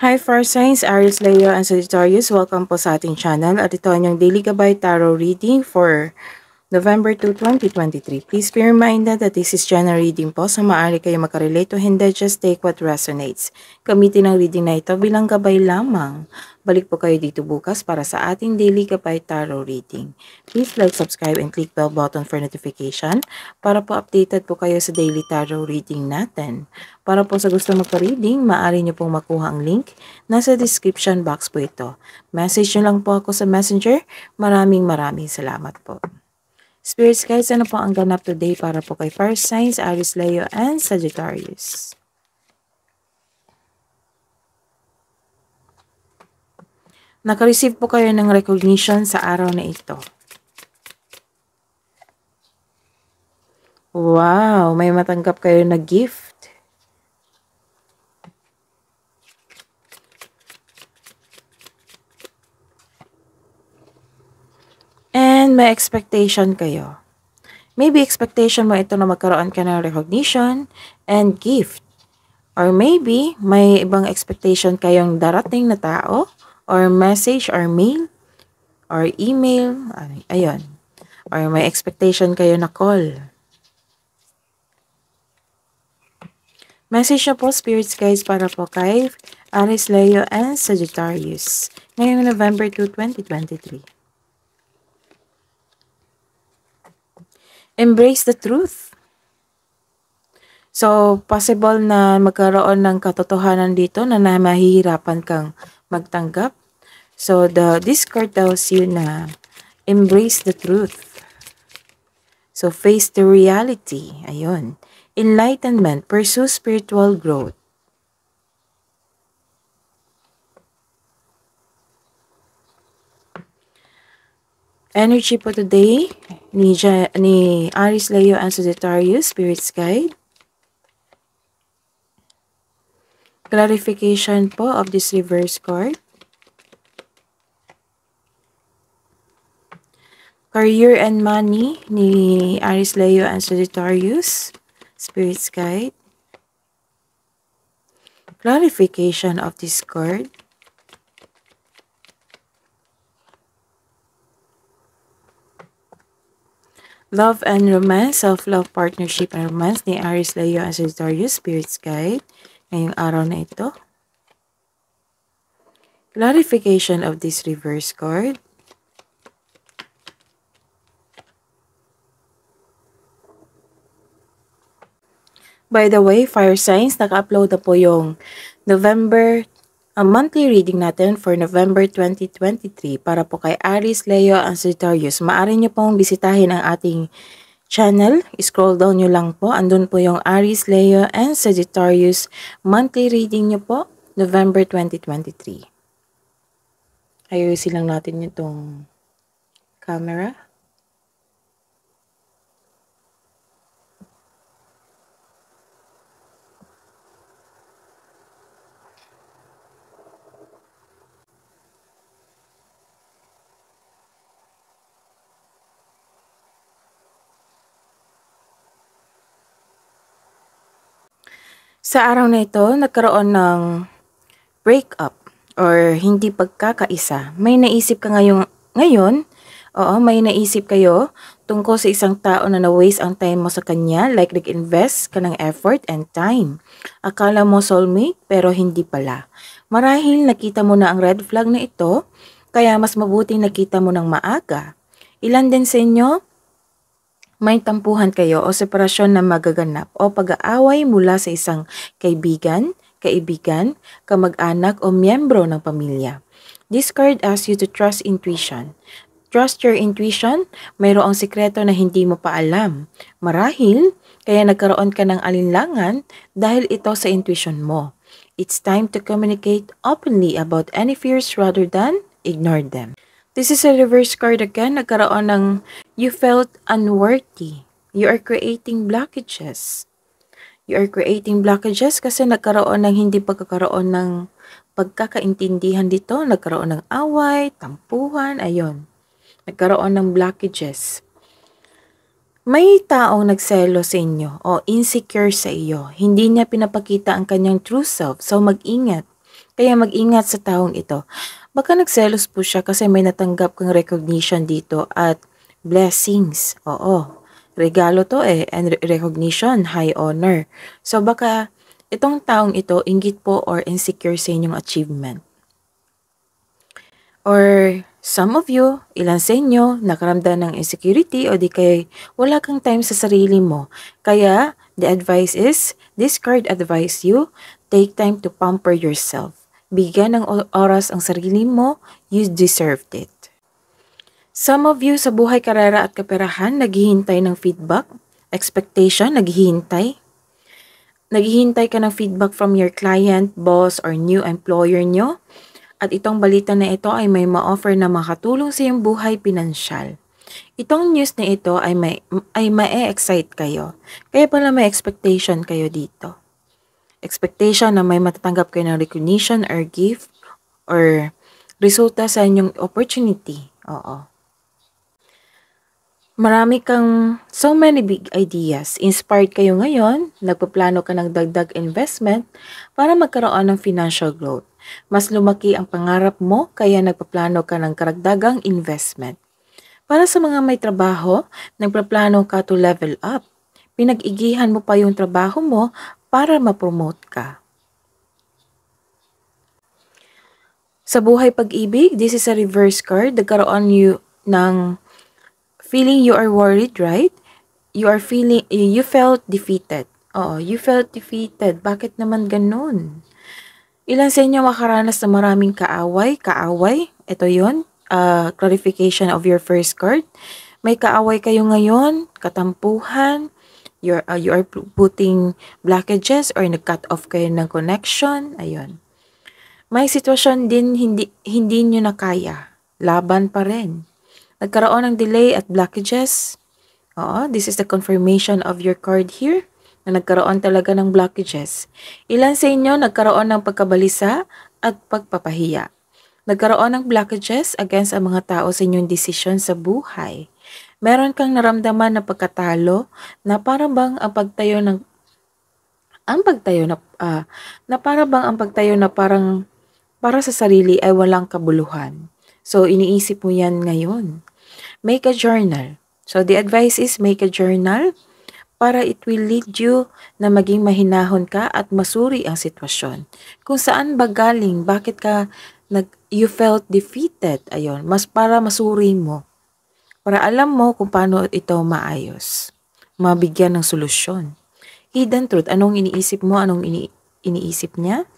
Hi Fire Signs, Aries, Leo, and Sagittarius. Welcome po sa ating channel at ito ang inyong Daily Gabay Tarot Reading for November 2, 2023. Please be reminded that this is general reading po, so maaari kayo makarelate o hindi, just take what resonates. Gamitin ang reading na ito bilang gabay lamang. Balik po kayo dito bukas para sa ating Daily Gabay Tarot Reading. Please like, subscribe, and click bell button for notification para po updated po kayo sa Daily Tarot Reading natin. Para po sa gusto magpa-reading, maaari nyo pong makuha ang link. Nasa description box po ito. Message nyo lang po ako sa Messenger. Maraming salamat po. Spirits guys, ano po ang ganap today para po kay Fire Signs, Aries, Leo, and Sagittarius? Naka-receive po kayo ng recognition sa araw na ito. Wow, may matanggap kayo na gift. And may expectation kayo. Maybe expectation mo ito na magkaroon ka ng recognition and gift. Or maybe may ibang expectation kayong darating na tao or message or mail or email. Ayun. Or may expectation kayo na call. Message na po spirits guys para po kay Aries, Leo, and Sagittarius. Ngayong November 2, 2023. Embrace the truth. So, possible na magkaroon ng katotohanan dito na mahihirapan kang magtanggap. So, this card tells you na embrace the truth. So, face the reality. Ayun. Enlightenment. Pursue spiritual growth. Energy po today ni Aries, Leo, and Sagittarius, Spirit's Guide. Clarification po of this reverse card. Career and money ni Aries, Leo, and Sagittarius, Spirit's Guide. Clarification of this card. Love and romance, self-love, partnership, and romance ni Aries, Leo, and Sagittarius, Spirit's Guide. Ngayong araw na ito. Clarification of this reverse card. By the way, Fire Signs, naka-upload na po yung monthly reading natin for November 2023 para po kay Aries, Leo, and Sagittarius. Maaari nyo pong bisitahin ang ating channel. Scroll down nyo lang po. Andun po yung Aries, Leo, and Sagittarius monthly reading nyo po, November 2023. Ayusin lang natin itong camera. Sa araw na ito, nagkaroon ng breakup or hindi pagkakaisa. May naisip ka ngayon, may naisip kayo tungkol sa isang tao na na-waste ang time mo sa kanya, like nag-invest ka ng effort and time. Akala mo soulmate pero hindi pala. Marahil nakita mo na ang red flag na ito, kaya mas mabuting nakita mo ng maaga. Ilan din sa inyo, may tampuhan kayo o separasyon na magaganap o pag-aaway mula sa isang kaibigan, kamag-anak o miyembro ng pamilya. This card asks you to trust intuition. Trust your intuition, mayroong sikreto na hindi mo pa alam. Marahil, kaya nagkaroon ka ng alinlangan dahil ito sa intuition mo. It's time to communicate openly about any fears rather than ignore them. This is a reverse card again. Nagkaroon ng you felt unworthy. You are creating blockages. You are creating blockages kasi nagkaroon ng hindi pagkakaroon ng pagkakaintindihan dito. Nagkaroon ng away, tampuhan, ayun. Nagkaroon ng blockages. May taong nagselo sa inyo o insecure sa iyo. Hindi niya pinapakita ang kanyang true self, so mag-ingat. Kaya mag-ingat sa taong ito. Baka nagselos po siya kasi may natanggap kang recognition dito at blessings. Oo. Regalo to and recognition, high honor. So baka itong taong ito, inggit po or insecure sa inyong achievement. Or some of you, ilan sa inyo, nakaramdam ng insecurity o di kaya wala kang time sa sarili mo. Kaya, the advice is, this card advise you, take time to pamper yourself. Bigyan ng oras ang sarili mo, you deserved it. Some of you sa buhay, karera at kaperahan, naghihintay ng feedback, expectation, naghihintay. Naghihintay ka ng feedback from your client, boss, or new employer nyo. At itong balita na ito ay may ma-offer na makatulong sa iyong buhay pinansyal. Itong news na ito ay ma-excite kayo. Kaya pala may expectation kayo dito. Expectation na may matatanggap kayo ng recognition or gift or resulta sa inyong opportunity. Oo. Marami kang so many big ideas. Inspired kayo ngayon, nagpaplano ka ng dagdag investment para magkaroon ng financial growth. Mas lumaki ang pangarap mo kaya nagpaplano ka ng karagdagang investment. Para sa mga may trabaho, nagpaplano ka to level up. Pinag-igihan mo pa yung trabaho mo para ma-promote ka. Sa buhay pag-ibig, this is a reverse card. Nagkaroon ng feeling you are worried, right? You felt defeated. Oo, you felt defeated. Bakit naman ganun? Ilan sa inyo makaranas na maraming kaaway? Ito yun. Clarification of your first card. May kaaway kayo ngayon, katampuhan, you are putting blockages or nag-cut off kayo ng connection. Ayun. May sitwasyon din hindi nyo na kaya. Laban pa rin. Nagkaroon ng delay at blockages. Oo, this is the confirmation of your card here na nagkaroon talaga ng blockages. Ilan sa inyo nagkaroon ng pagkabalisa at pagpapahiya. Nagkaroon ng blockages against ang mga tao sa inyong desisyon sa buhay. Meron kang naramdaman na pagkatalo na parang bang ang pagtayo na parang para sa sarili ay walang kabuluhan. So iniisip mo yan ngayon. Make a journal. So the advice is make a journal para it will lead you na maging mahinahon ka at masuri ang sitwasyon. Kung saan ba galing, bakit you felt defeated, ayun, para masuri mo. Para alam mo kung paano ito maayos. Mabigyan ng solusyon. Hidden truth, anong iniisip mo, anong iniisip niya?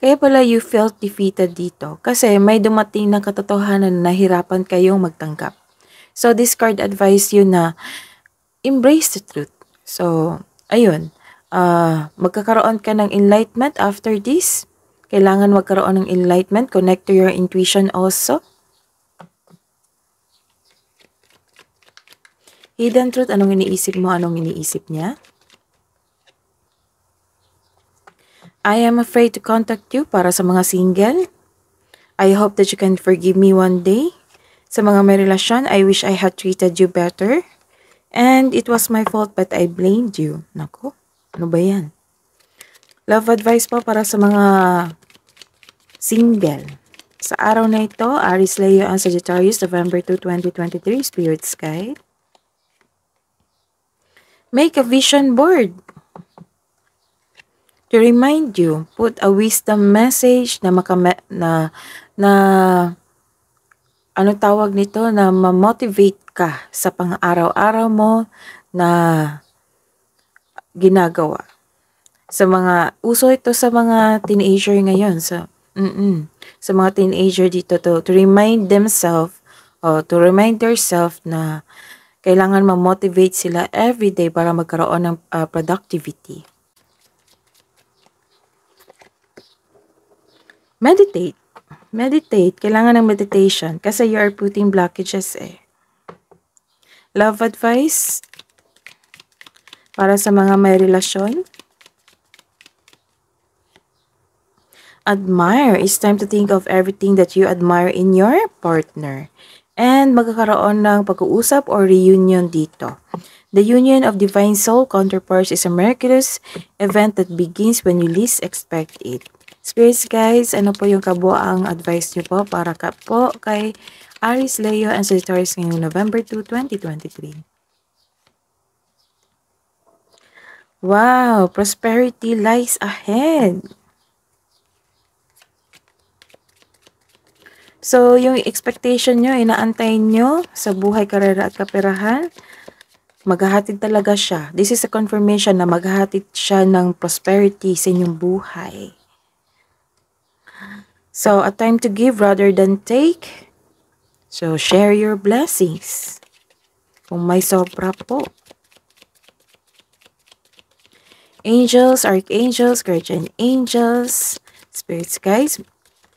Kaya pala you felt defeated dito kasi may dumating na katotohanan na nahirapan kayong magtanggap. So, this card advise you na embrace the truth. So, ayun. Magkakaroon ka ng enlightenment after this. Kailangan magkaroon ng enlightenment. Connect to your intuition also. Hidden truth, anong iniisip mo, anong iniisip niya? I am afraid to contact you para sa mga single. I hope that you can forgive me one day. Sa mga may relasyon, I wish I had treated you better. And it was my fault but I blamed you. Naku, ano ba yan? Love advice po para sa mga single. Sa araw na ito, Aries, Leo, and Sagittarius, November 2, 2023, Spirit's Guide. Make a vision board. To remind you, put a wisdom message na ano tawag nito, na ma-motivate ka sa pang-araw-araw mo na ginagawa. Sa mga, uso ito sa mga teenager ngayon, sa mga teenager dito to remind themselves, to remind themselves na kailangan ma-motivate sila everyday para magkaroon ng productivity. Meditate. Kailangan ng meditation kasi you are putting blockages eh. Love advice para sa mga may relasyon. Admire. It's time to think of everything that you admire in your partner. And magkakaroon ng pag-uusap or reunion dito. The union of divine soul counterparts is a miraculous event that begins when you least expect it. Spirits guys, ano po yung kabuang advice niyo po para po kay Aries, Leo, and Sagittarius ngayong November 2, 2023? Wow, prosperity lies ahead. So, yung expectation nyo, inaantay nyo sa buhay, karera at kaperahan, maghahatid talaga siya. This is a confirmation na maghahatid siya ng prosperity sa inyong buhay. So, a time to give rather than take. So, share your blessings. Kung may sobra po. Angels, archangels, guardian angels, spirits guys,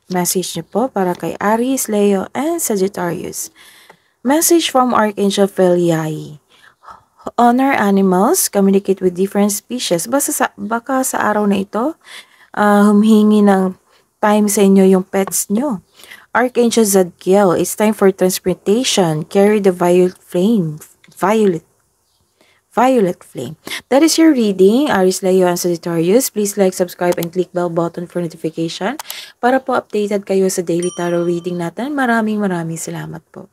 message niyo po para kay Aries, Leo, and Sagittarius. Message from Archangel Feliai. Honor animals, communicate with different species. Baka sa araw na ito, humihingi ng time sa inyo yung pets nyo. Archangel Zadkiel, it's time for transportation. Carry the violet flame. Violet flame. That is your reading, Aries, Leo, and Sagittarius. Please like, subscribe, and click bell button for notification para po updated kayo sa daily tarot reading natin. Maraming salamat po.